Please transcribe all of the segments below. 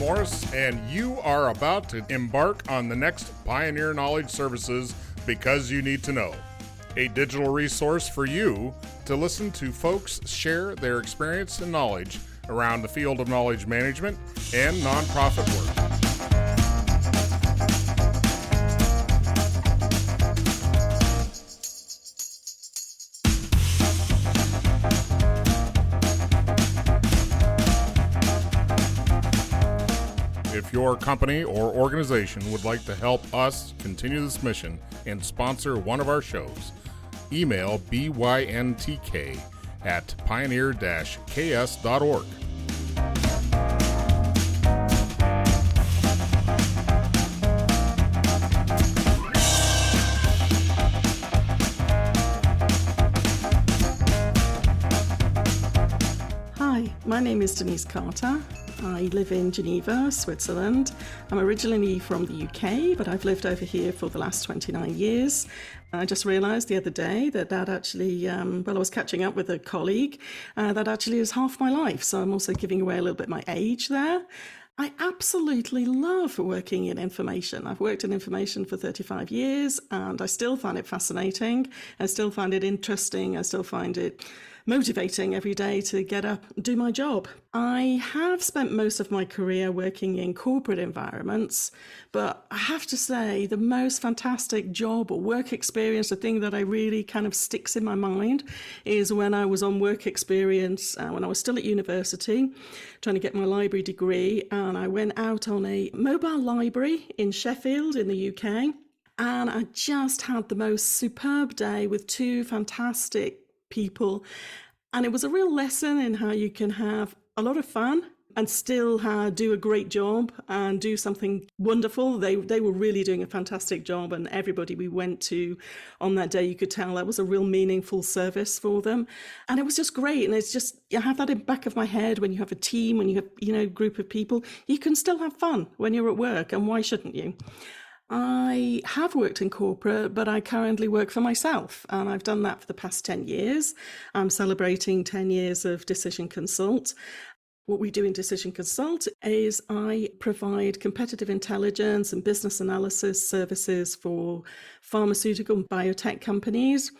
Morris, and you are about to embark on the next Pioneer Knowledge Services Because You Need to Know, a digital resource for you to listen to folks share their experience and knowledge around the field of knowledge management and nonprofit work. If your company or organization would like to help us continue this mission and sponsor one of our shows, email byntk@pioneer-ks.org. Hi, my name is Denise Carter. I live in Geneva, Switzerland. I'm originally from the UK, but I've lived over here for the last 29 years. I just realised the other day that actually, I was catching up with a colleague, that actually is half my life. So I'm also giving away a little bit my age there. I absolutely love working in information. I've worked in information for 35 years and I still find it fascinating. I still find it interesting. I still find it motivating every day to get up and do my job. I have spent most of my career working in corporate environments, but I have to say the most fantastic job or work experience, the thing that I really kind of sticks in my mind, is when I was on work experience when I was still at university, trying to get my library degree, and I went out on a mobile library in Sheffield in the UK, and I just had the most superb day with two fantastic people, and it was a real lesson in how you can have a lot of fun and still do a great job and do something wonderful. They were really doing a fantastic job, and everybody we went to on that day, you could tell that was a real meaningful service for them, and it was just great. And it's just, I have that in the back of my head when you have a team, when you have a group of people, you can still have fun when you're at work, and why shouldn't you? I have worked in corporate, but I currently work for myself, and I've done that for the past 10 years. I'm celebrating 10 years of DCision Consult. What we do in DCision Consult is I provide competitive intelligence and business analysis services for pharmaceutical and biotech companies.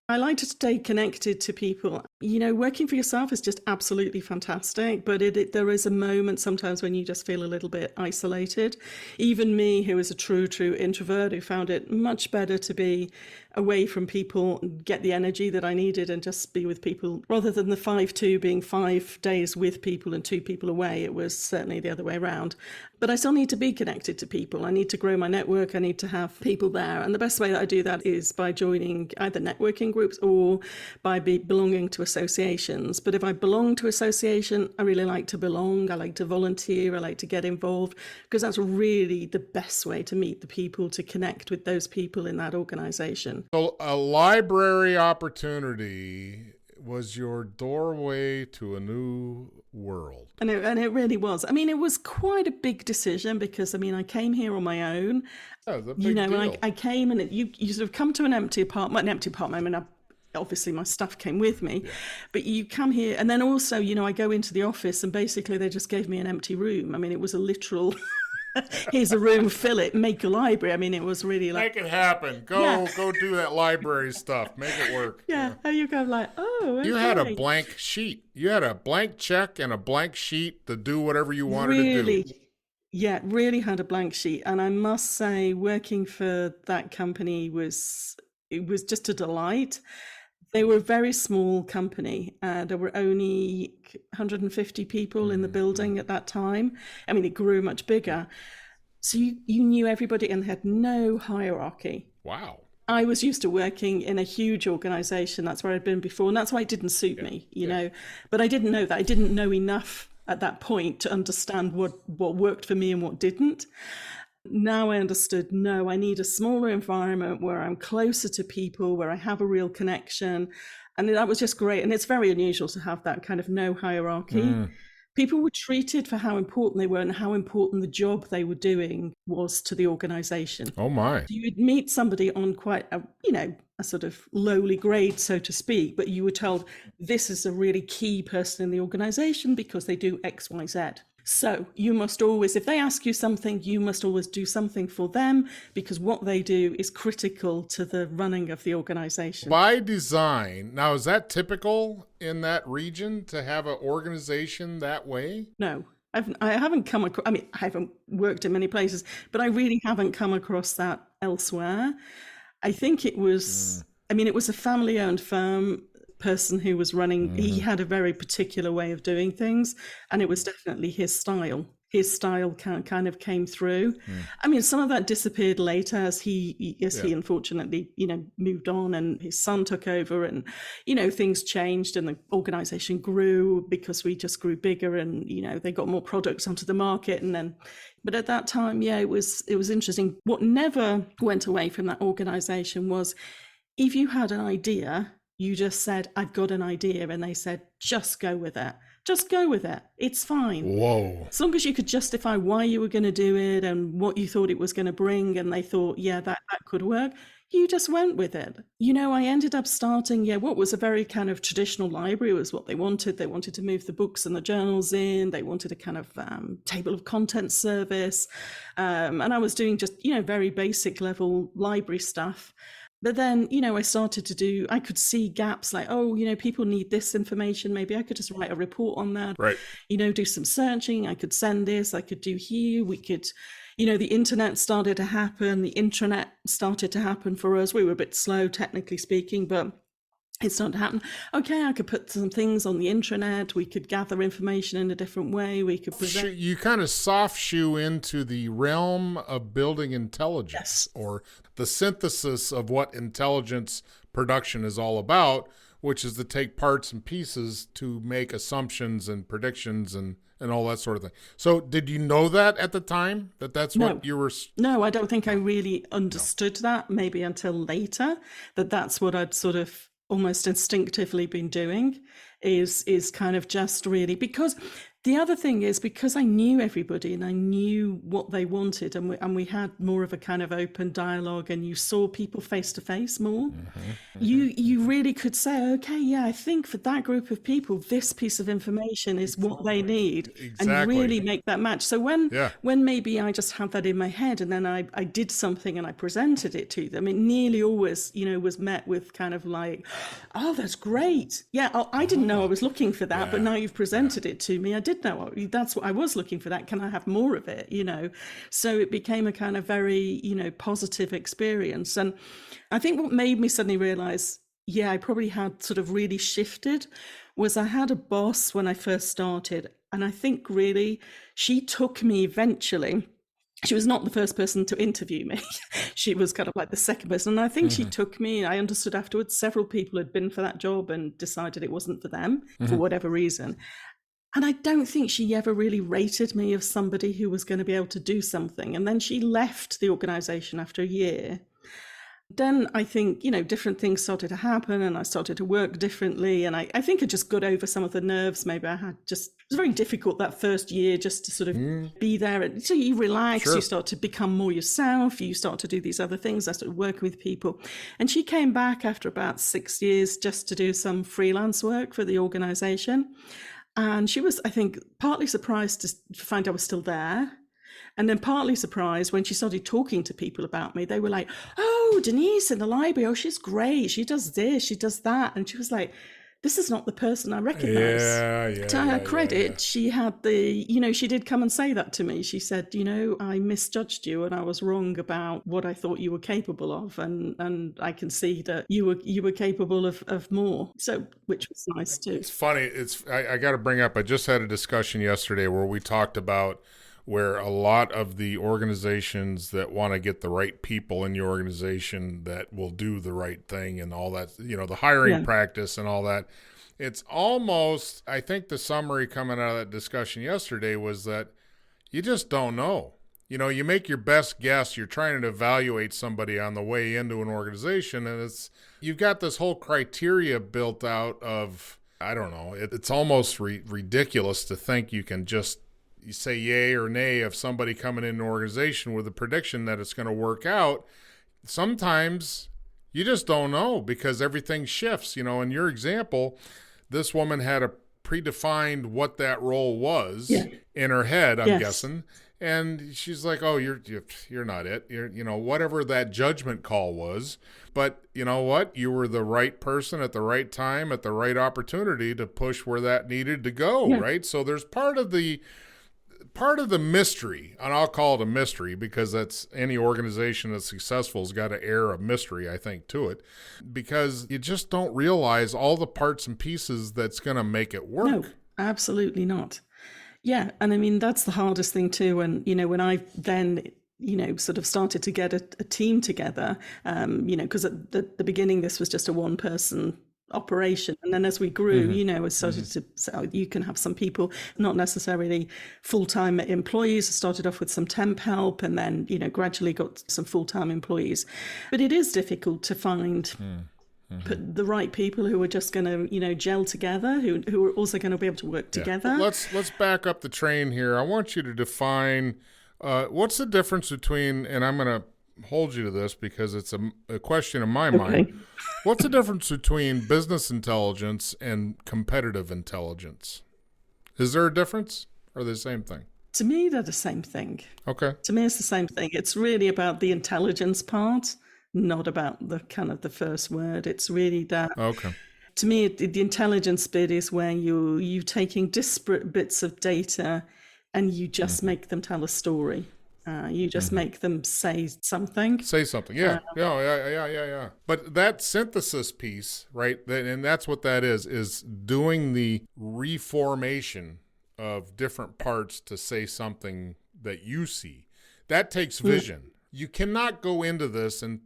I like to stay connected to people. Working for yourself is just absolutely fantastic, but there is a moment sometimes when you just feel a little bit isolated. Even me, who is a true introvert, who found it much better to be away from people, get the energy that I needed and just be with people, rather than the 5-2 being 5 days with people and 2 people away. It was certainly the other way around. But I still need to be connected to people. I need to grow my network. I need to have people there. And the best way that I do that is by joining either networking groups or by belonging to associations. But if I belong to association, I really like to belong. I like to volunteer. I like to get involved, because that's really the best way to meet the people, to connect with those people in that organization. So a library opportunity was your doorway to a new world. And it really was. it was quite a big decision, because I came here on my own. Oh, it was a big deal. I came, and you sort of come to an empty apartment. Obviously my stuff came with me, but you come here, and then also, I go into the office, and basically they just gave me an empty room. It was a literal here's a room, fill it, make a library. It was really like, make it happen. Go do that library stuff. Make it work. Yeah. And you go like, oh, okay. You had a blank sheet. You had a blank check and a blank sheet to do whatever you wanted to do. Yeah, really had a blank sheet. And I must say, working for that company was just a delight. They were a very small company. There were only 150 people in the building at that time. It grew much bigger. So you knew everybody and had no hierarchy. Wow. I was used to working in a huge organization. That's where I'd been before. And that's why it didn't suit me, you know. But I didn't know that. I didn't know enough at that point to understand what worked for me and what didn't. Now I understood, no, I need a smaller environment where I'm closer to people, where I have a real connection. And that was just great. And it's very unusual to have that kind of no hierarchy. People were treated for how important they were and how important the job they were doing was to the organization. Oh my. So you would meet somebody on quite a sort of lowly grade, so to speak, but you were told this is a really key person in the organization because they do X, Y, Z. So you must always, if they ask you something, you must always do something for them, because what they do is critical to the running of the organization. By design. Now, is that typical in that region to have an organization that way? No. I haven't come across, I mean, I haven't worked in many places, but I really haven't come across that elsewhere. I think it was, it was a family-owned firm. Person who was running, he had a very particular way of doing things, and it was definitely his style. His style kind of came through. I mean, some of that disappeared later as he unfortunately, moved on, and his son took over, and things changed, and the organization grew because we just grew bigger, and they got more products onto the market, and then. But at that time, it was interesting. What never went away from that organization was, if you had an idea, you just said, I've got an idea. And they said, just go with it. Just go with it. It's fine. Whoa. As long as you could justify why you were going to do it and what you thought it was going to bring, and they thought, that could work, you just went with it. I ended up starting, what was a very kind of traditional library. It was what they wanted. They wanted to move the books and the journals in. They wanted a kind of table of contents service. And I was doing just, very basic level library stuff. But then, I started to I could see gaps like, people need this information. Maybe I could just write a report on that. Right. Do some searching. I could send this. I could do here. We could, the internet started to happen. The intranet started to happen for us. We were a bit slow, technically speaking, but it started to happen. Okay, I could put some things on the intranet. We could gather information in a different way. We could present. You kind of soft shoe into the realm of building intelligence, yes, or the synthesis of what intelligence production is all about, which is to take parts and pieces to make assumptions and predictions and all that sort of thing. So did you know that at the time, that's what you were? No, I don't think I really understood that, maybe until later, that's what I'd sort of almost instinctively been doing, is kind of just really, because the other thing is, because I knew everybody and I knew what they wanted, and we had more of a kind of open dialogue, and you saw people face to face more, you really could say, okay, I think for that group of people, this piece of information is what they need. Exactly. And really make that match. So when maybe I just had that in my head, and then I did something and I presented it to them, it nearly always, was met with kind of like, oh, that's great. Yeah, I didn't know I was looking for that, but now you've presented it to me. I did know that's what I was looking for. That, can I have more of it? So it became a kind of very positive experience. And I think what made me suddenly realize I probably had sort of really shifted was, I had a boss when I first started, and I think really she took me eventually. She was not the first person to interview me. She was kind of like the second person. And I think she took me, I understood afterwards, several people had been for that job and decided it wasn't for them for whatever reason. And I don't think she ever really rated me as somebody who was going to be able to do something. And then she left the organization after a year. Then I think, different things started to happen, and I started to work differently. And I think I just got over some of the nerves. Maybe I had it was very difficult that first year just to sort of be there. And so you relax, you start to become more yourself. You start to do these other things. I started working with people. And she came back after about 6 years just to do some freelance work for the organization. And she was, I think, partly surprised to find I was still there. And then partly surprised when she started talking to people about me. They were like, oh, Denise in the library, oh, she's great. She does this, she does that. And she was like, this is not the person I recognize. To her credit, she had she did come and say that to me. She said, I misjudged you and I was wrong about what I thought you were capable of. And I can see that you were capable of more. So, which was nice too. It's funny. I got to bring up, I just had a discussion yesterday where we talked about where a lot of the organizations that want to get the right people in your organization that will do the right thing and all that, the hiring practice and all that, it's almost, I think the summary coming out of that discussion yesterday was that you just don't know. You make your best guess. You're trying to evaluate somebody on the way into an organization, and you've got this whole criteria built out of, I don't know, it's almost ridiculous to think you can just you say yay or nay of somebody coming in an organization with a prediction that it's going to work out. Sometimes you just don't know because everything shifts. In your example, this woman had a predefined what that role was Yeah. in her head, I'm Yes. guessing. And she's like, "Oh, you're not it. You're, whatever that judgment call was. But you know what? You were the right person at the right time at the right opportunity to push where that needed to go, Yeah. right? So there's part of the mystery, and I'll call it a mystery because that's any organization that's successful has got an air of mystery, I think, to it, because you just don't realize all the parts and pieces that's going to make it work. No, absolutely not. Yeah, and I mean, that's the hardest thing too. And, when I then, sort of started to get a team together, because at the beginning, this was just a one-person operation. And then as we grew, it started to, so you can have some people, not necessarily full-time employees. I started off with some temp help and then, gradually got some full-time employees. But it is difficult to find put the right people who are just going to, gel together, who are also going to be able to work together. Let's back up the train here. I want you to define what's the difference between, and I'm going to hold you to this because it's a question in my mind. What's the difference between business intelligence and competitive intelligence? Is there a difference or are they the same thing? To me, they're the same thing. Okay. To me, it's the same thing. It's really about the intelligence part, not about the kind of the first word. It's really that. Okay. To me, the intelligence bit is where you taking disparate bits of data and you just make them tell a story. You just make them say something. Say something, yeah. Yeah. But that synthesis piece, right, and that's what that is doing the reformation of different parts to say something that you see. That takes vision. You cannot go into this, in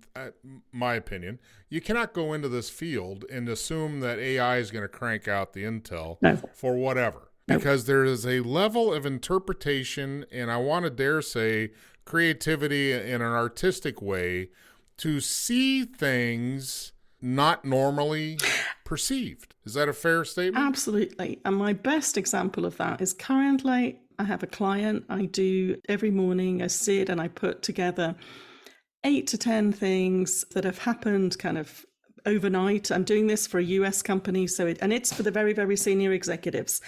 my opinion, you cannot go into this field and assume that AI is going to crank out the intel for whatever. Because there is a level of interpretation, and I want to dare say creativity in an artistic way to see things not normally perceived. Is that a fair statement? Absolutely. And my best example of that is currently I have a client. I do every morning, I sit and I put together 8 to 10 things that have happened kind of overnight. I'm doing this for a US company, and it's for the very, very senior executives,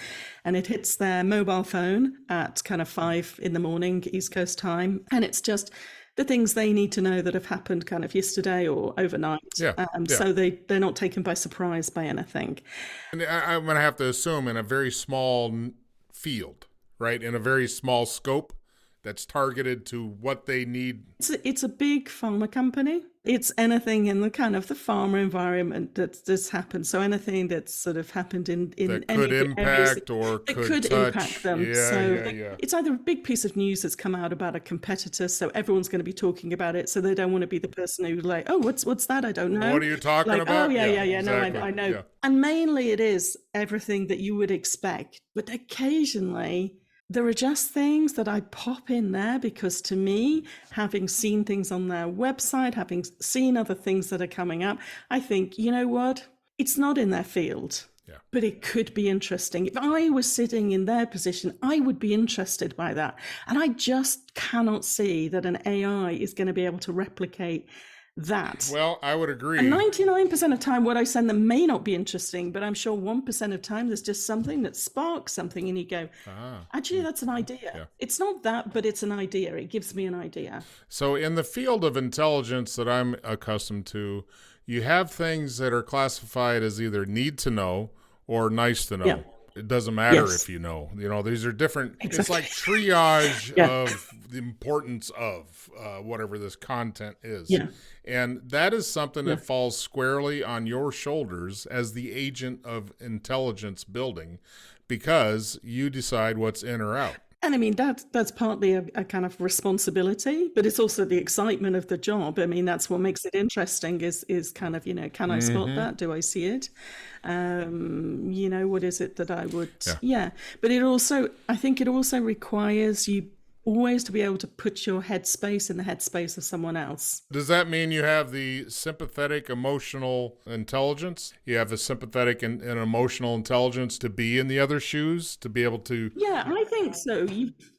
and it hits their mobile phone at kind of 5 a.m. East Coast time, and it's just the things they need to know that have happened kind of yesterday or overnight. So they're not taken by surprise by anything. And I'm going to have to assume in a very small field, right, in a very small scope that's targeted to what they need. It's a big pharma company. It's anything in the kind of the pharma environment that's happened. So anything that's sort of happened in that any could impact or could touch. impact them. It's either a big piece of news that's come out about a competitor, so everyone's going to be talking about it. So they don't want to be the person who's like, oh, what's that? I don't know. What are you talking about? Oh, yeah. Exactly. No, I know. Yeah. And mainly it is everything that you would expect, but occasionally there are just things that I pop in there because to me, having seen things on their website, having seen other things that are coming up, I think, you know what? It's not in their field, but it could be interesting. If I was sitting in their position, I would be interested by that. And I just cannot see that an AI is going to be able to replicate that. Well, I would agree. And 99% of time, what I send them may not be interesting, but I'm sure 1% of time, there's just something that sparks something and you go, actually, that's an idea. Yeah. It's not that, but it's an idea. It gives me an idea. So in the field of intelligence that I'm accustomed to, you have things that are classified as either need to know or nice to know. Yeah. It doesn't matter if you know. These are different. Exactly. It's like triage of the importance of whatever this content is. Yeah. And that is something that falls squarely on your shoulders as the agent of intelligence building because you decide what's in or out. And I mean, that's partly a kind of responsibility, but it's also the excitement of the job. I mean, that's what makes it interesting is kind of, can I spot that? Do I see it? What is it that I would, But I think it also requires you always to be able to put your headspace in the headspace of someone else. Does that mean you have the sympathetic emotional intelligence? You have the sympathetic and emotional intelligence to be in the other shoes, to be able to... Yeah, I think so.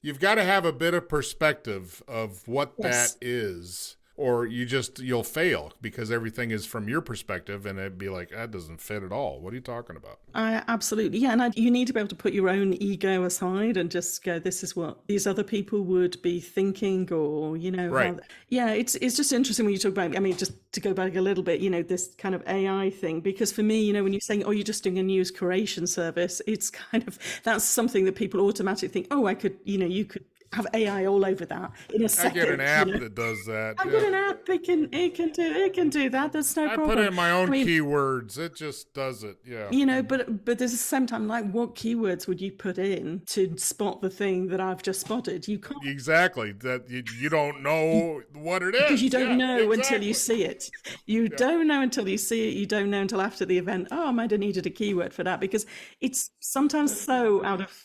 You've got to have a bit of perspective of what that is, or you'll fail because everything is from your perspective, and it'd be like, that doesn't fit at all. What are you talking about? Absolutely. Yeah. And you need to be able to put your own ego aside and just go, this is what these other people would be thinking, or, right. It's just interesting when you talk about, just to go back a little bit, this kind of AI thing, because for me, when you're saying, oh, you're just doing a news curation service, it's kind of, that's something that people automatically think, oh, I could, you could have AI all over that in a second. I get an app that does that. I get an app. It can do that. There's no problem. I put in my own keywords. It just does it. Yeah. But there's the same time, like, what keywords would you put in to spot the thing that I've just spotted? You can't. Exactly. That you don't know what it is. Because you don't know until you see it. You don't know until you see it. You don't know until after the event. Oh, I might have needed a keyword for that, because it's sometimes so out of,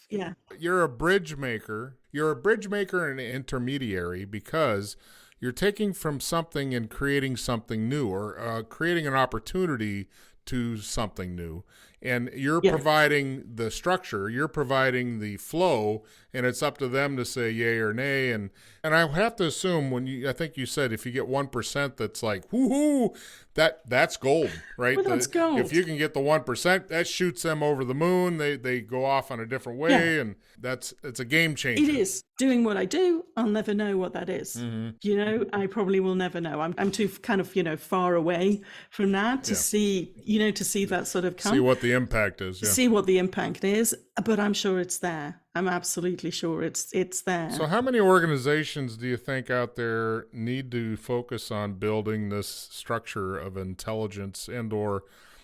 You're a bridge maker. You're a bridge maker and an intermediary, because you're taking from something and creating something new, or creating an opportunity to something new. And you're providing the structure, you're providing the flow, and it's up to them to say yay or nay. And I have to assume I think you said if you get 1% that's like, woohoo, that's gold, right? Well, that's gold. If you can get the 1%, that shoots them over the moon. They go off on a different way, and it's a game changer. It is. Doing what I do, I'll never know what that is. Mm-hmm. I probably will never know. I'm too kind of, far away from that to see, to see that sort of come. See what the impact is. Yeah. See what the impact is, but I'm sure it's there. I'm absolutely sure it's there. So how many organizations do you think out there need to focus on building this structure of intelligence,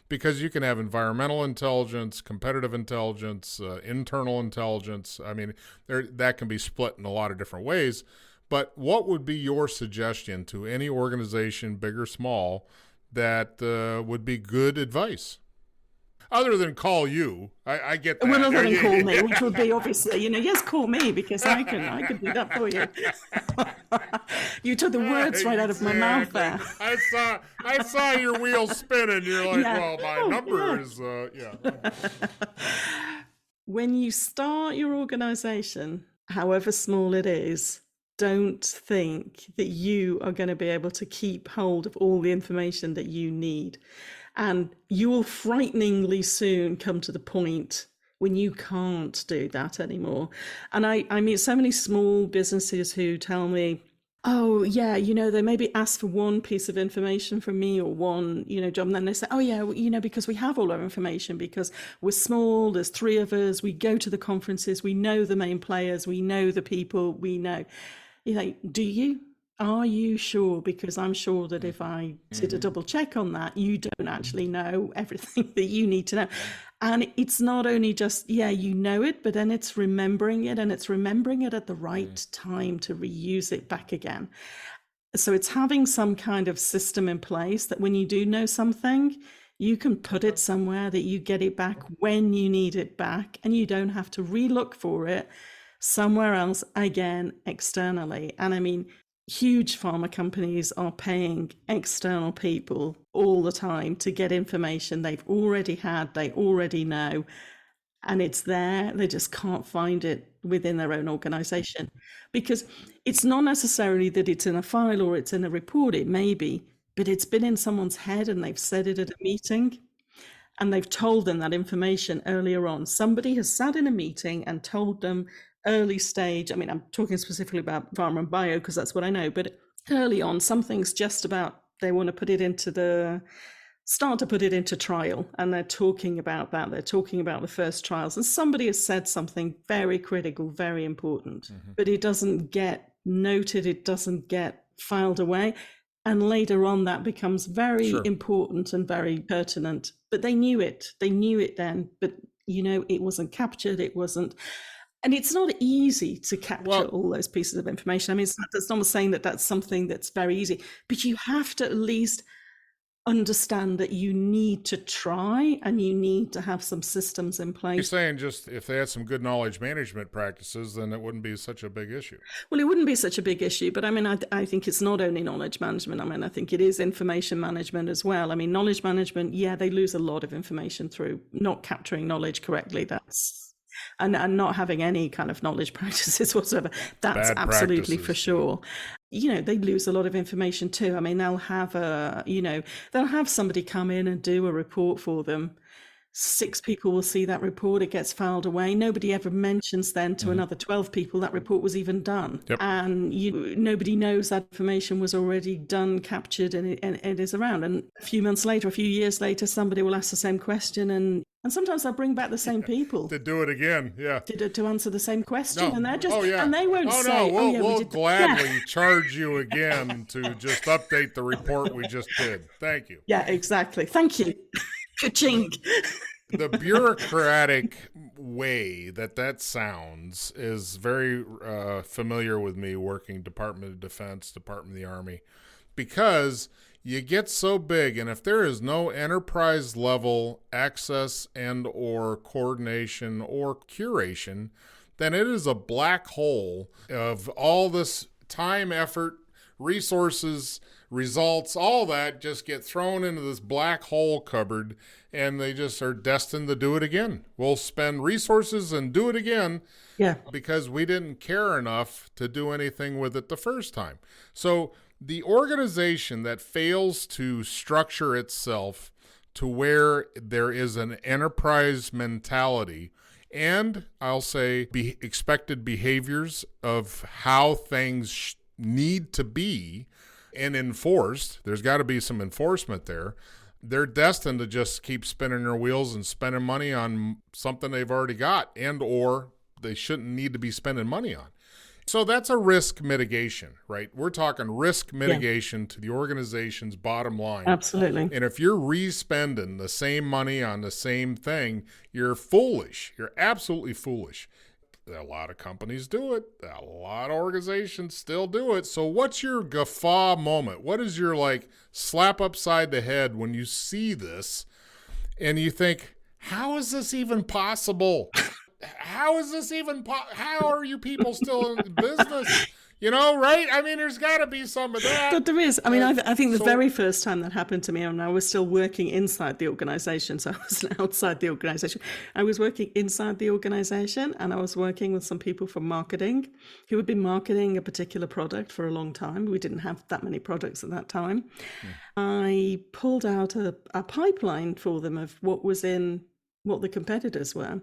because you can have environmental intelligence, competitive intelligence, internal intelligence. I mean, that can be split in a lot of different ways. But what would be your suggestion to any organization, big or small, that would be good advice? Other than call you, I get that. Well, other than call me, which would be obviously, yes, call me, because I can do that for you. You took the words right out of my mouth there. I saw your wheels spinning. You're like, well, my number is, When you start your organization, however small it is, don't think that you are going to be able to keep hold of all the information that you need. And you will frighteningly soon come to the point when you can't do that anymore. And I meet so many small businesses who tell me, oh, yeah, they maybe ask for one piece of information from me, or one, job. And then they say, oh, yeah, because we have all our information, because we're small, there's 3 of us, we go to the conferences, we know the main players, we know the people, we know. Do you? Are you sure? Because I'm sure that if I did a double check on that, you don't actually know everything that you need to know. And it's not only just, you know it, but then it's remembering it, and it's remembering it at the right time to reuse it back again. So it's having some kind of system in place that when you do know something, you can put it somewhere that you get it back when you need it back, and you don't have to relook for it somewhere else again externally. And I mean, huge pharma companies are paying external people all the time to get information they've already had, they already know, and it's there. They just can't find it within their own organization, because it's not necessarily that it's in a file or it's in a report. It may be, but it's been in someone's head and they've said it at a meeting and they've told them that information earlier on. Somebody has sat in a meeting and told them early stage, I'm talking specifically about pharma and bio because that's what I know, but early on, something's just about, they want to put it into trial, and they're talking about that. They're talking about the first trials, and somebody has said something very critical, very important, but it doesn't get noted, it doesn't get filed away. And later on, that becomes very important and very pertinent. But they knew it then, but it wasn't captured, it wasn't. And it's not easy to capture all those pieces of information. That's not saying that that's something that's very easy, but you have to at least understand that you need to try and you need to have some systems in place. You're saying just if they had some good knowledge management practices, then it wouldn't be such a big issue. Well, it wouldn't be such a big issue, but I think it's not only knowledge management. I think it is information management as well. Knowledge management, they lose a lot of information through not capturing knowledge correctly. and not having any kind of knowledge practices whatsoever. That's Bad absolutely practices. for sure. They lose a lot of information too. I mean, they'll have somebody come in and do a report for them. 6 people will see that report, it gets filed away. Nobody ever mentions then to another 12 people that report was even done. Yep. And nobody knows that information was already done, captured, and it is around. And a few months later, a few years later, somebody will ask the same question, and sometimes they'll bring back the same people To do it again, yeah. to answer the same question. No. And they're just, Oh, yeah. and they won't say, we'll gladly charge you again to just update the report we just did. Thank you. Yeah, exactly. Thank you. Ka-ching. The bureaucratic way that sounds is very familiar with me working Department of Defense, Department of the Army, because you get so big, and if there is no enterprise level access and or coordination or curation, then it is a black hole of all this time, effort, resources, results, all that just get thrown into this black hole cupboard, and they just are destined to do it again. We'll spend resources and do it again because we didn't care enough to do anything with it the first time. So the organization that fails to structure itself to where there is an enterprise mentality and I'll say expected behaviors of how things need to be and enforced, there's got to be some enforcement there. They're destined to just keep spinning their wheels and spending money on something they've already got and or they shouldn't need to be spending money on. So that's a risk mitigation, right? We're talking risk mitigation to the organization's bottom line. Absolutely. And if you're re-spending the same money on the same thing, you're foolish. You're absolutely foolish. A lot of companies do it. A lot of organizations still do it. So what's your guffaw moment? What is your slap upside the head when you see this and you think, how is this even possible? How is this even how are you people still in business? Right? I mean, there's got to be some of that. But there is. I mean, I think the very first time that happened to me, and I was still working inside the organization, so I wasn't outside the organization. I was working inside the organization, and I was working with some people from marketing who had been marketing a particular product for a long time. We didn't have that many products at that time. I pulled out a pipeline for them of what the competitors were.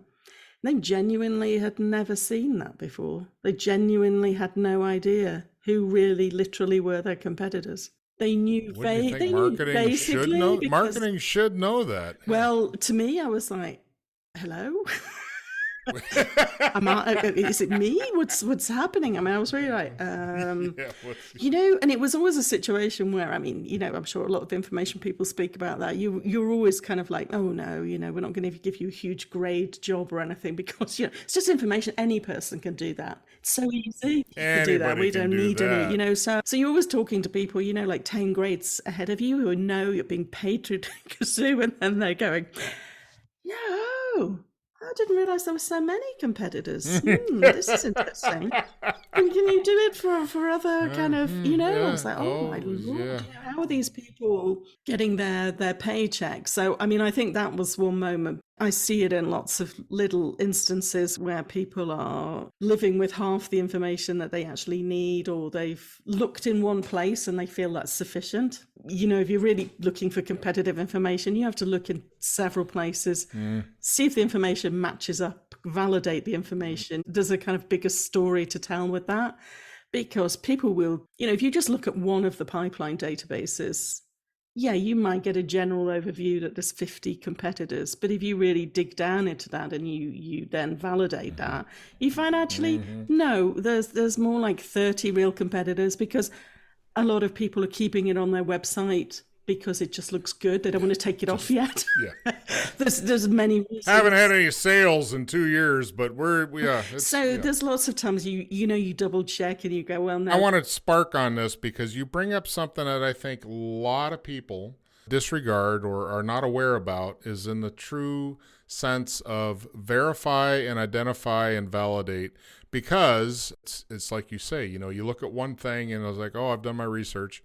They genuinely had never seen that before. They genuinely had no idea who really literally were their competitors. They knew marketing should know that. Well, to me, I was like, hello? Is it me? What's happening? I mean, I was really like, and it was always a situation where, I mean, I'm sure a lot of information people speak about that. You're always kind of like, oh no, we're not going to give you a huge grade job or anything because it's just information. Any person can do that. It's so easy to do that. We don't need any, So you're always talking to people, like 10 grades ahead of you who know you're being paid to kazoo, and then they're going, I didn't realize there were so many competitors. This is interesting. And can you do it for other kind of, I was like, oh my Lord, how are these people getting their paychecks? So, I mean, I think that was one moment. I see it in lots of little instances where people are living with half the information that they actually need, or they've looked in one place and they feel that's sufficient. If you're really looking for competitive information, you have to look in several places, see if the information matches up, validate the information. There's a kind of bigger story to tell with that, because people will, if you just look at one of the pipeline databases, you might get a general overview that there's 50 competitors, but if you really dig down into that and you then validate that, you find actually, no, there's more like 30 real competitors, because a lot of people are keeping it on their website because it just looks good. They don't want to take it off yet. There's many reasons. Haven't had any sales in 2 years, but there's lots of times you double check and you go, well, no. I want to spark on this because you bring up something that I think a lot of people disregard or are not aware about, is in the true sense of verify and identify and validate. Because it's like you say, you look at one thing and I was like, oh, I've done my research.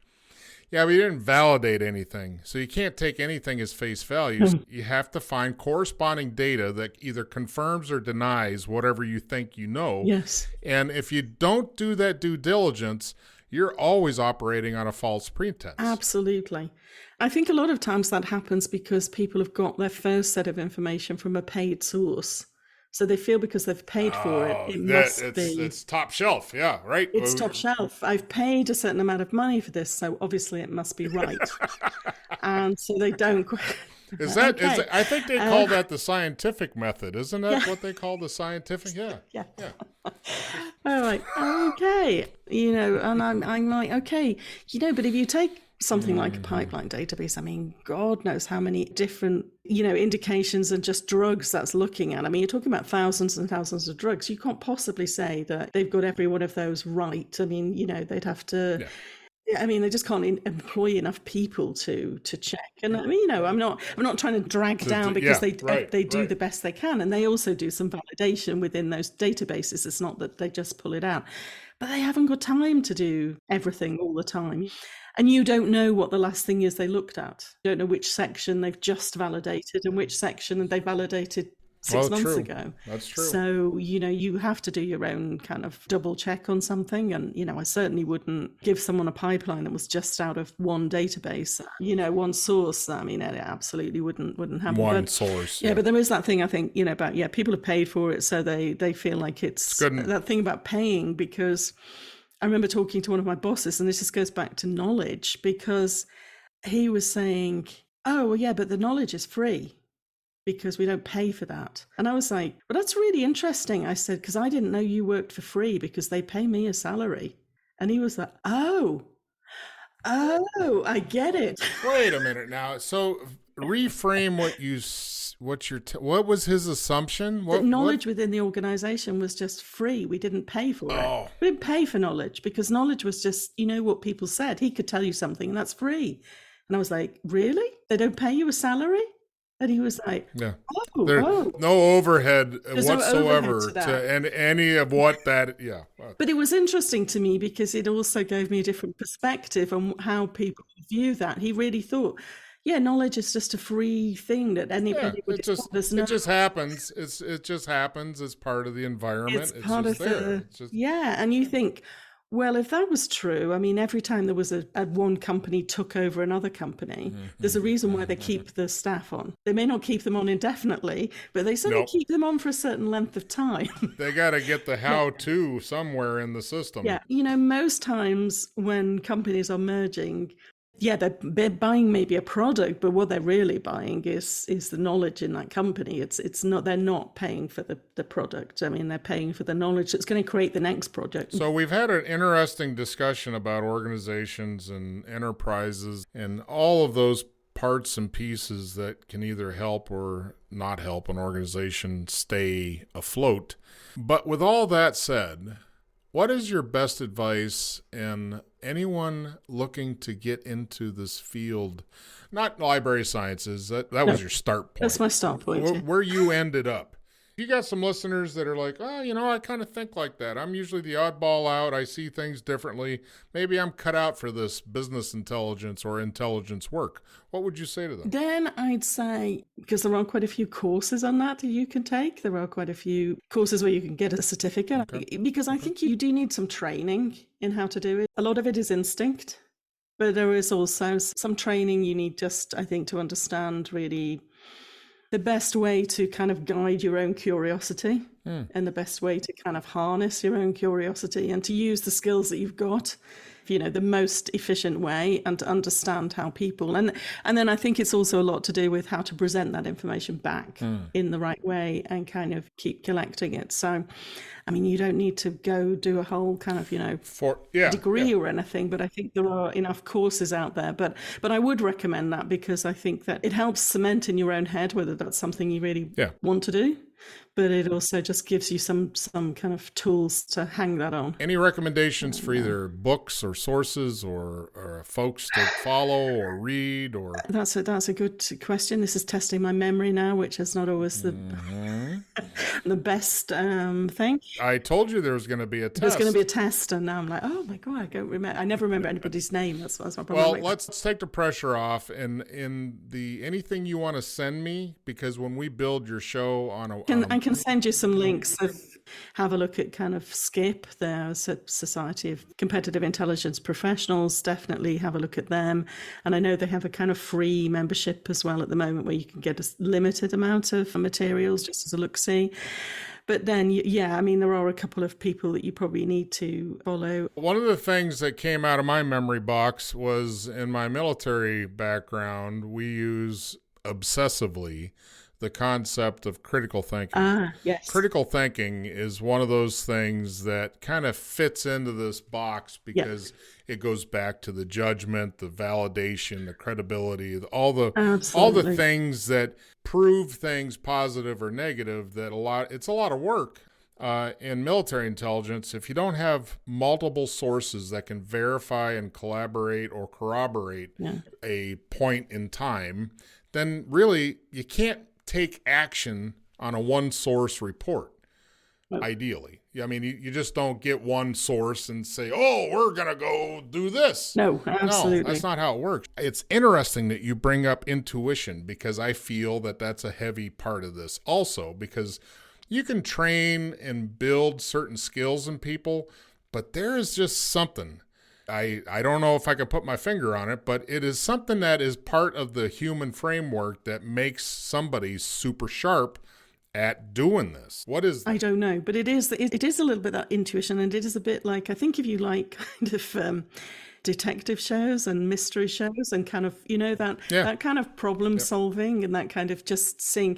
Yeah, but you didn't validate anything. So you can't take anything as face value. You have to find corresponding data that either confirms or denies whatever you think you know. Yes. And if you don't do that due diligence, you're always operating on a false pretense. Absolutely. I think a lot of times that happens because people have got their first set of information from a paid source. So they feel because they've paid for it must be... It's top shelf, yeah, right? It's top shelf. I've paid a certain amount of money for this, so obviously it must be right. And so they don't... I think they call that the scientific method. Isn't that what they call the scientific? Yeah. All right. Okay. And I'm like, okay, but if you take something like a pipeline database, I mean, God knows how many different, indications and just drugs that's looking at. I mean, you're talking about thousands and thousands of drugs. You can't possibly say that they've got every one of those right. I mean, they'd have to... Yeah. I mean, they just can't employ enough people to check. And I mean, I'm not trying to drag down because they do the best they can, and they also do some validation within those databases. It's not that they just pull it out, but they haven't got time to do everything all the time. And you don't know what the last thing is they looked at. You don't know which section they've just validated and which section they validated 6 months ago. That's true. So, you have to do your own kind of double check on something. And, I certainly wouldn't give someone a pipeline that was just out of one database, one source. I mean, it absolutely wouldn't happen. One source. Yeah, but there is that thing, I think, about, people have paid for it. So they feel like it's that thing about paying, because I remember talking to one of my bosses, and this just goes back to knowledge, because he was saying, oh, well, yeah, but the knowledge is free, because we don't pay for that. And I was like, well, that's really interesting. I said, because I didn't know you worked for free, because they pay me a salary. And he was like, oh, I get it. Wait a minute now. So reframe what was his assumption? That knowledge within the organization was just free. We didn't pay for it. We didn't pay for knowledge, because knowledge was just, what people said. He could tell you something and that's free. And I was like, really? They don't pay you a salary? And he was like, There's no overhead whatsoever to any of what that, But it was interesting to me, because it also gave me a different perspective on how people view that. He really thought, knowledge is just a free thing that anybody would just know. It just happens. It just happens as part of the environment. It's part of there. And you think, well, if that was true, I mean, every time there was a one company took over another company, there's a reason why they keep the staff on. They may not keep them on indefinitely, but they certainly keep them on for a certain length of time. They got to get the how-to somewhere in the system. Yeah, most times when companies are merging, they're buying maybe a product, but what they're really buying is the knowledge in that company. It's not, they're not paying for the product. I mean, they're paying for the knowledge that's going to create the next project. So we've had an interesting discussion about organizations and enterprises and all of those parts and pieces that can either help or not help an organization stay afloat. But with all that said, what is your best advice in anyone looking to get into this field? Not library sciences, that was your start point. That's my start point. Where you ended up. You got some listeners that are like, I kind of think like that. I'm usually the oddball out. I see things differently. Maybe I'm cut out for this business intelligence or intelligence work. What would you say to them? Then I'd say, because there are quite a few courses on that you can take. There are quite a few courses where you can get a certificate. Okay. Because I think you do need some training in how to do it. A lot of it is instinct, but there is also some training you need just, I think, to understand really the best way to kind of guide your own curiosity and the best way to kind of harness your own curiosity and to use the skills that you've got, the most efficient way, and to understand how people, and then I think it's also a lot to do with how to present that information back in the right way and kind of keep collecting it. So, I mean, you don't need to go do a whole kind of, degree or anything, but I think there are enough courses out there. But I would recommend that, because I think that it helps cement in your own head whether that's something you really want to do. but it also just gives you some kind of tools to hang that on. Any recommendations for either books or sources or folks to follow or read? Or That's a good question. This is testing my memory now, which is not always the the best thing. I told you there was going to be a test. There's going to be a test, and now I'm like, oh my god, I don't remember. I never remember anybody's name. That's my problem. Well, let's take the pressure off, and in the anything you want to send me, because when we build your show on I can send you some links. Have a look at kind of SCIP, the Society of Competitive Intelligence Professionals. Definitely have a look at them. And I know they have a kind of free membership as well at the moment where you can get a limited amount of materials just as a look-see. But then, yeah, I mean, there are a couple of people that you probably need to follow. One of the things that came out of my memory box was in my military background, we use obsessively the concept of critical thinking. Yes. Critical thinking is one of those things that kind of fits into this box because it goes back to the judgment, the validation, the credibility, all the things that prove things positive or negative. It's a lot of work. In military intelligence, if you don't have multiple sources that can verify and collaborate or corroborate a point in time, then really you can't take action on a one-source report, ideally. I mean, you just don't get one source and say, oh, we're going to go do this. No, absolutely. No, that's not how it works. It's interesting that you bring up intuition because I feel that that's a heavy part of this also, because you can train and build certain skills in people, but there is just something. I don't know if I can put my finger on it, but it is something that is part of the human framework that makes somebody super sharp at doing this. What is that? I don't know, but it is a little bit that intuition, and it is a bit like, I think if you like kind of detective shows and mystery shows and kind of, that kind of problem solving and that kind of just seeing,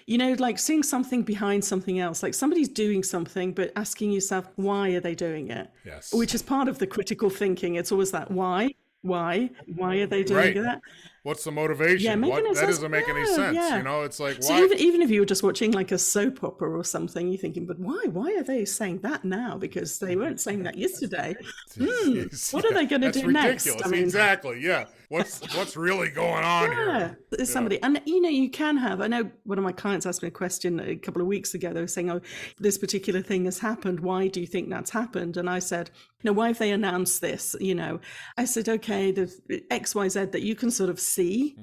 like seeing something behind something else, like somebody's doing something, but asking yourself, why are they doing it? Yes. Which is part of the critical thinking. It's always that why are they doing that? What's the motivation? That doesn't make any sense. It's like, why? So even if you were just watching like a soap opera or something, you're thinking, but why are they saying that now? Because they weren't saying that yesterday. What are they going to do next? That's ridiculous. Exactly. Yeah. What's really going on here? There's somebody, and you can have. I know one of my clients asked me a question a couple of weeks ago. They were saying, "Oh, this particular thing has happened. Why do you think that's happened?" And I said, why have they announced this? I said, okay, there's X, Y, Z that you can sort of see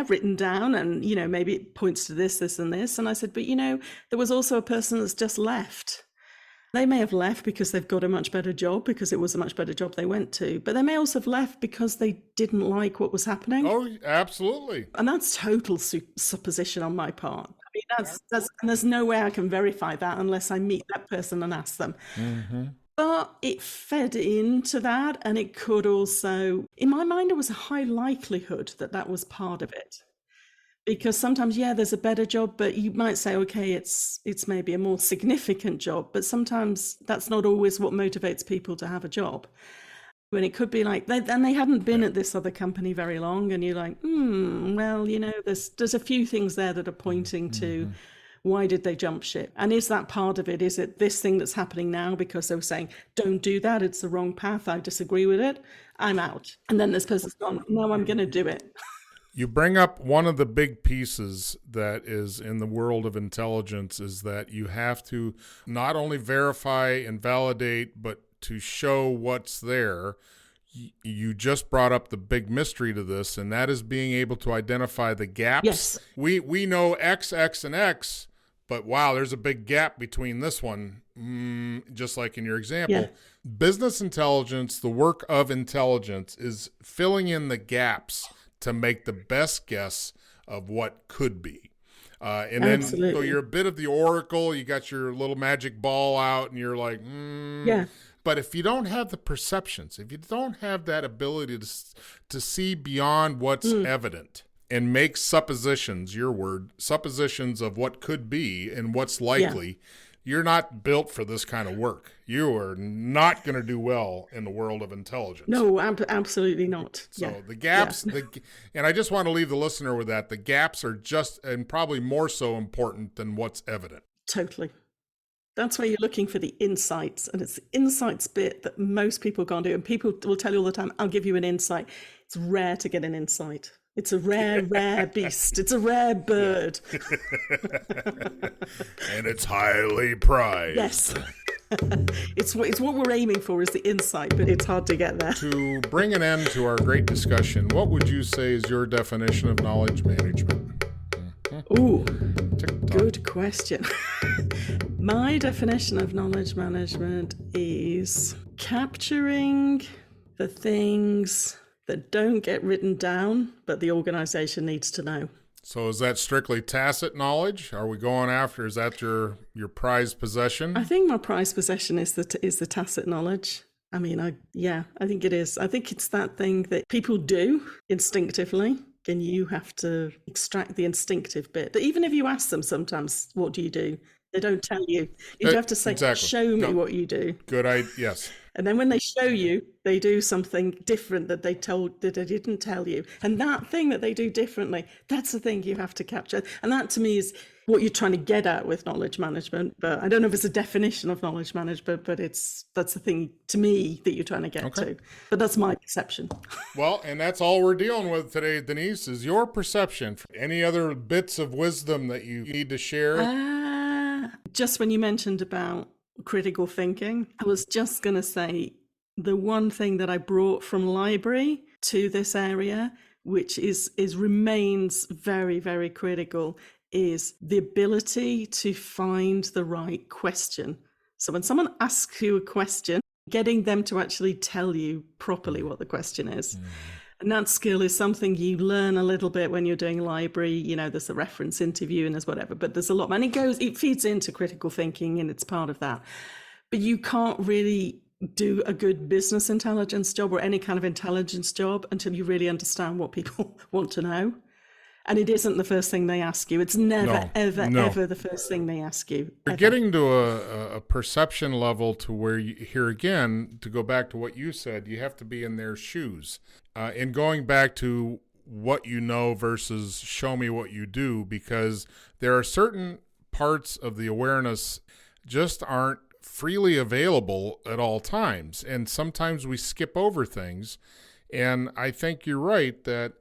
written down, and maybe it points to this, and this. And I said, but there was also a person that's just left. They may have left because they've got a much better job, because it was a much better job they went to. But they may also have left because they didn't like what was happening. Oh, absolutely. And that's total supposition on my part. I mean, that's and there's no way I can verify that unless I meet that person and ask them. Mm-hmm. But it fed into that, and it could also, in my mind, there was a high likelihood that was part of it. Because sometimes, there's a better job, but you might say, okay, it's maybe a more significant job, but sometimes that's not always what motivates people to have a job. When it could be like, they hadn't been at this other company very long, and you're like, well, there's a few things there that are pointing to why did they jump ship? And is that part of it? Is it this thing that's happening now because they were saying, don't do that, it's the wrong path, I disagree with it, I'm out. And then this person's gone, no, I'm going to do it. You bring up one of the big pieces that is in the world of intelligence is that you have to not only verify and validate, but to show what's there. You just brought up the big mystery to this, and that is being able to identify the gaps. Yes. We know X, X, and X, but wow, there's a big gap between this one, just like in your example. Yeah. Business intelligence, the work of intelligence, is filling in the gaps to make the best guess of what could be. And then so you're a bit of the oracle, you got your little magic ball out, and you're like, yeah. But if you don't have the perceptions, if you don't have that ability to see beyond what's evident and make suppositions, suppositions of what could be and what's likely, you're not built for this kind of work. You are not going to do well in the world of intelligence. No, absolutely not. So the gaps, and I just want to leave the listener with that, the gaps are just, and probably more so important than what's evident. Totally. That's where you're looking for the insights. And it's the insights bit that most people can't do. And people will tell you all the time, I'll give you an insight. It's rare to get an insight. It's a rare, rare beast. It's a rare bird. And it's highly prized. Yes. It's what we're aiming for is the insight, but it's hard to get there. To bring an end to our great discussion, what would you say is your definition of knowledge management? Ooh, good question. My definition of knowledge management is capturing the things that don't get written down, but the organization needs to know. So is that strictly tacit knowledge? Are we going after, is that your prized possession? I think my prized possession is the tacit knowledge. I mean, I think it is. I think it's that thing that people do instinctively, and you have to extract the instinctive bit. But even if you ask them sometimes, what do you do? They don't tell you. You have to say, exactly. Show me what you do. Good idea. Yes. And then when they show you, they do something different that they didn't tell you. And that thing that they do differently, that's the thing you have to capture. And that to me is what you're trying to get at with knowledge management. But I don't know if it's a definition of knowledge management, but that's the thing to me that you're trying to get to. But that's my perception. Well, and that's all we're dealing with today, Denise, is your perception. Any other bits of wisdom that you need to share? Just when you mentioned about critical thinking, I was just going to say the one thing that I brought from library to this area, which remains very, very critical, is the ability to find the right question. So when someone asks you a question, getting them to actually tell you properly what the question is. And that skill is something you learn a little bit when you're doing library. You know, there's a reference interview and there's whatever, but there's a lot. And it feeds into critical thinking and it's part of that. But you can't really do a good business intelligence job or any kind of intelligence job until you really understand what people want to know. And it isn't the first thing they ask you. It's never, ever the first thing they ask you. You're getting to a perception level to where here again, to go back to what you said, you have to be in their shoes. And going back to what you know versus show me what you do, because there are certain parts of the awareness just aren't freely available at all times. And sometimes we skip over things. And I think you're right that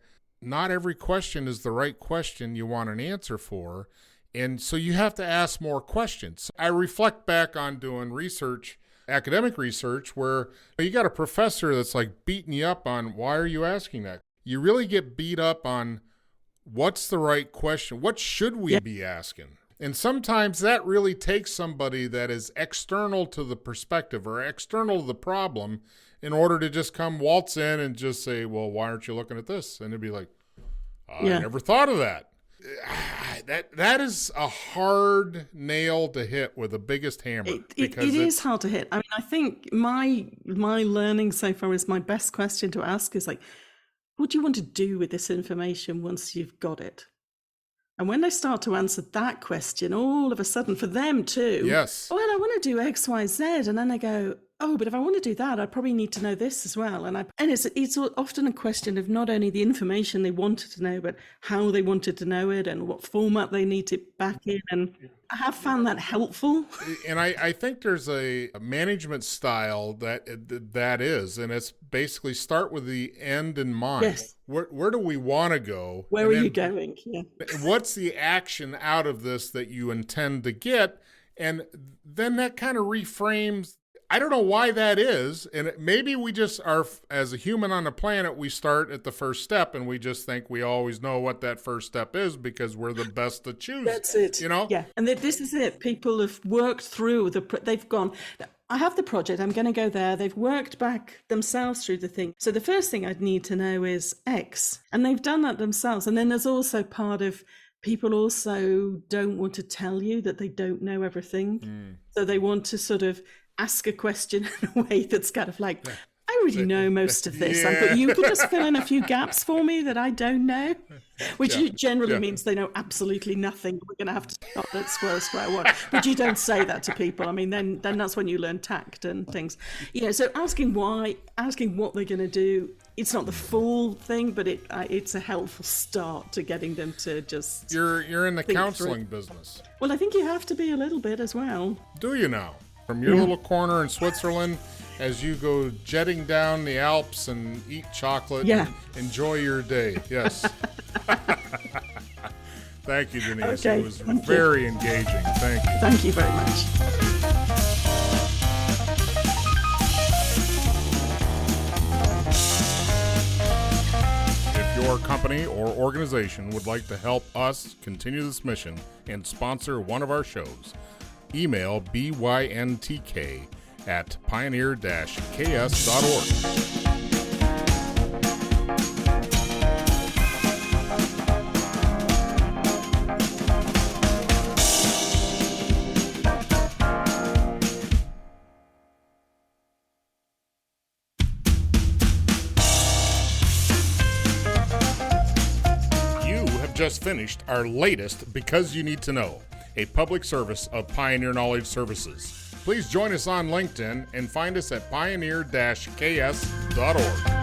not every question is the right question you want an answer for. And so you have to ask more questions. I reflect back on doing research, academic research, where you got a professor that's like beating you up on, why are you asking that? You really get beat up on what's the right question? What should we be asking? And sometimes that really takes somebody that is external to the perspective or external to the problem in order to just come waltz in and just say, well, why aren't you looking at this? And it'd be like, I never thought of that. That is a hard nail to hit with the biggest hammer. It is hard to hit. I mean, I think my learning so far is my best question to ask is like, what do you want to do with this information once you've got it? And when they start to answer that question, all of a sudden for them too, well, I want to do X, Y, Z. And then they go, oh, but if I want to do that, I probably need to know this as well. And it's often a question of not only the information they wanted to know, but how they wanted to know it and what format they need it back in. And I have found that helpful. And I think there's a management style that is, and it's basically start with the end in mind. Yes. Where do we want to go? Where are you going? Yeah. What's the action out of this that you intend to get? And then that kind of reframes. I don't know why that is, and maybe we just are, as a human on the planet, we start at the first step, and we just think we always know what that first step is because we're the best to choose. That's it. You know? Yeah, and this is it. People have worked through, they've gone, I have the project, I'm going to go there. They've worked back themselves through the thing. So the first thing I'd need to know is X, and they've done that themselves. And then there's also part of people also don't want to tell you that they don't know everything. So they want to sort of ask a question in a way that's kind of like, I already know most of this, but you could just fill in a few gaps for me that I don't know, which generally means they know absolutely nothing. We're going to have to start at square one. But you don't say that to people. I mean, then that's when you learn tact and things. So asking why, asking what they're going to do, it's not the full thing, but it's a helpful start to getting them to just. You're in the think counseling through. business. Well, I think you have to be a little bit as well. Do you now? From your little corner in Switzerland, as you go jetting down the Alps and eat chocolate and enjoy your day. Yes. Thank you, Denise. Okay, It was very engaging. Thank you. Thank you very much. If your company or organization would like to help us continue this mission and sponsor one of our shows, email byntk@pioneer-ks.org. Just finished our latest Because You Need to Know, a public service of Pioneer Knowledge Services. Please join us on LinkedIn and find us at pioneer-ks.org.